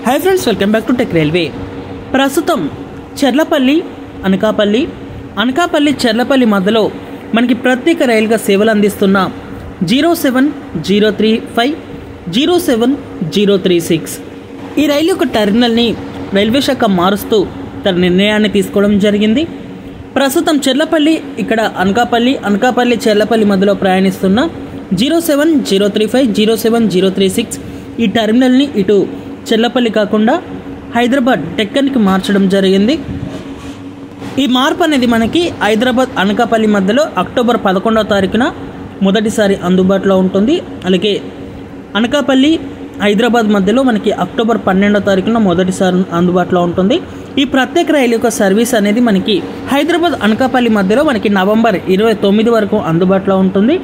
Hi friends, welcome back to tech railway. ప్రస్తుతం చెర్లపల్లి అనకాపల్లి చెర్లపల్లి మధ్యలో మనకి ప్రత్యేక రైలుగా సేవలు అందిస్తున్న 07035 07036 ఈ రైలు యొక్క టెర్మినల్ని రైల్వే శాఖ మారుస్తూ తన నిర్ణయాన్ని తీసుకోవడం జరిగింది. ప్రస్తుతం చెర్లపల్లి ఇక్కడ అనకాపల్లి చెర్లపల్లి మధ్యలో ప్రయాణిస్తున్న 07035 07036 ఈ టెర్మినల్ని ఇటు చెర్లపల్లి కాకుండా హైదరాబాద్ డెక్కన్కి మార్చడం జరిగింది. ఈ మార్పు అనేది మనకి హైదరాబాద్ అనకాపల్లి మధ్యలో అక్టోబర్ 11వ తారీఖున మొదటిసారి అందుబాటులో ఉంటుంది. అలాగే అనకాపల్లి హైదరాబాద్ మధ్యలో మనకి అక్టోబర్ 12వ తారీఖున మొదటిసారి అందుబాటులో ఉంటుంది. ఈ ప్రత్యేక రైలు యొక్క సర్వీస్ అనేది మనకి హైదరాబాద్ అనకాపల్లి మధ్యలో మనకి నవంబర్ 29 వరకు అందుబాటులో ఉంటుంది.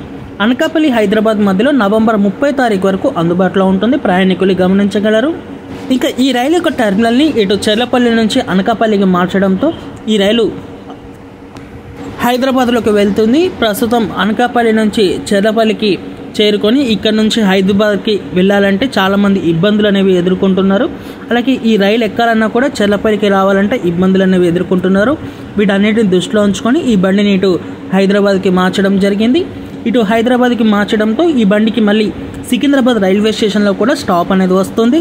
అనకాపల్లి హైదరాబాద్ మధ్యలో నవంబర్ 30 తారీఖు వరకు అందుబాటులో ఉంటుంది. ప్రయాణికులు గమనించగలరు. ఇంకా ఈ రైలు యొక్క టెర్మినల్ని ఇటు చెర్లపల్లి నుంచి అనకాపల్లికి మార్చడంతో ఈ రైలు హైదరాబాద్లోకి వెళ్తుంది. ప్రస్తుతం అనకాపల్లి నుంచి చెర్లపల్లికి చేరుకొని ఇక్కడ నుంచి హైదరాబాద్కి వెళ్ళాలంటే చాలామంది ఇబ్బందులు అనేవి ఎదుర్కొంటున్నారు. అలాగే ఈ రైలు ఎక్కాలన్నా కూడా చెర్లపల్లికి రావాలంటే ఇబ్బందులు అనేవి ఎదుర్కొంటున్నారు. వీటన్నిటిని దృష్టిలో ఉంచుకొని ఈ బండిని ఇటు హైదరాబాద్కి మార్చడం జరిగింది. ఇటు హైదరాబాద్కి మార్చడంతో ఈ బండికి మళ్ళీ సికింద్రాబాద్ రైల్వే స్టేషన్లో కూడా స్టాప్ అనేది వస్తుంది.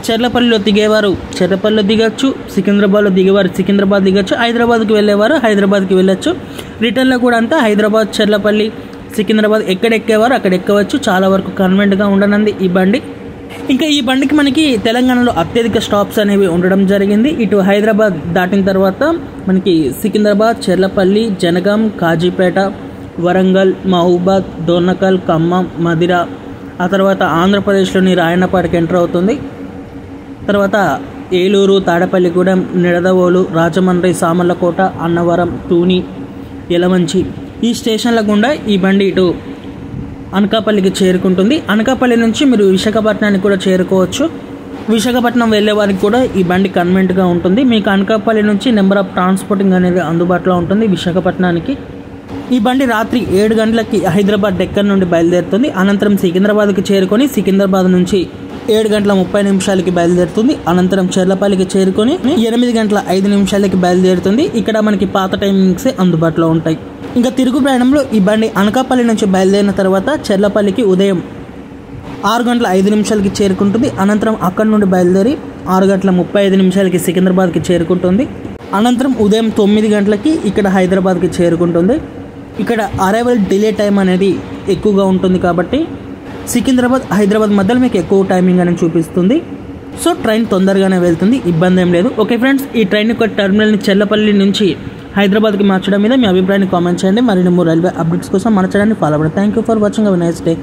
చెర్లపల్లిలో దిగేవారు చెర్లపల్లిలో దిగచ్చు, సికింద్రాబాద్లో దిగేవారు సికింద్రాబాద్ దిగచ్చు, హైదరాబాద్కి వెళ్ళేవారు హైదరాబాద్కి వెళ్ళచ్చు. రిటర్న్లో కూడా అంతా హైదరాబాద్, చెర్లపల్లి, సికింద్రాబాద్ ఎక్కడెక్కేవారు అక్కడ ఎక్కవచ్చు. చాలా వరకు కన్వెంట్గా ఉండనుంది ఈ బండి. ఇంకా ఈ బండికి మనకి తెలంగాణలో అత్యధిక స్టాప్స్ అనేవి ఉండడం జరిగింది. ఇటు హైదరాబాద్ దాటిన తర్వాత మనకి సికింద్రాబాద్, చెర్లపల్లి, జనగాం, కాజీపేట, వరంగల్, మహబూబాద్, డోర్నకల్, ఖమ్మం, మదిర, ఆ తర్వాత ఆంధ్రప్రదేశ్లోని రాయన్నపాటికి ఎంటర్ అవుతుంది. తర్వాత ఏలూరు, తాడపల్లిగూడెం, నిడదవోలు, రాజమండ్రి, సామర్లకోట, అన్నవరం, తూని, యలమంచి ఈ స్టేషన్ల గుండా ఈ బండి ఇటు అనకాపల్లికి చేరుకుంటుంది. అనకాపల్లి నుంచి మీరు విశాఖపట్నానికి కూడా చేరుకోవచ్చు. విశాఖపట్నం వెళ్ళే వారికి కూడా ఈ బండి కన్వెంట్గా ఉంటుంది. మీకు అనకాపల్లి నుంచి నెంబర్ ఆఫ్ ట్రాన్స్పోర్టింగ్ అనేది అందుబాటులో ఉంటుంది విశాఖపట్నానికి. ఈ బండి రాత్రి 7 గంటలకి హైదరాబాద్ డెక్కన్ నుండి బయలుదేరుతుంది. అనంతరం సికింద్రాబాద్కి చేరుకొని సికింద్రాబాద్ నుంచి 7:30 బయలుదేరుతుంది. అనంతరం చెర్లపల్లికి చేరుకొని 8:05 బయలుదేరుతుంది. ఇక్కడ మనకి పాత టైమింగ్సే అందుబాటులో ఉంటాయి. ఇంకా తిరుగు ప్రయాణంలో ఈ బండి అనకాపల్లి నుంచి బయలుదేరిన తర్వాత చెర్లపల్లికి ఉదయం 6:05 చేరుకుంటుంది. అనంతరం అక్కడి నుండి బయలుదేరి 6:35 సికింద్రాబాద్కి చేరుకుంటుంది. అనంతరం ఉదయం 9 గంటలకి ఇక్కడ హైదరాబాద్కి చేరుకుంటుంది. ఇక్కడ అరైవల్ డిలే టైం అనేది ఎక్కువగా ఉంటుంది కాబట్టి సికింద్రాబాద్, హైదరాబాద్ మధ్యలో మీకు ఎక్కువ టైమింగ్ అనేది చూపిస్తుంది. సో ట్రైన్ తొందరగానే వెళ్తుంది, ఇబ్బంది ఏం లేదు. ఓకే ఫ్రెండ్స్, ఈ ట్రైన్ యొక్క టెర్మినల్ని చెర్లపల్లి నుంచి హైదరాబాద్కి మార్చడం మీద మీ అభిప్రాయాన్ని కామెంట్ చేయండి. మరిన్ని రైల్వే అప్డేట్స్ కోసం మన ఛానల్ని ఫాలో అవ్వండి. Thank you for watching. Have a nice day.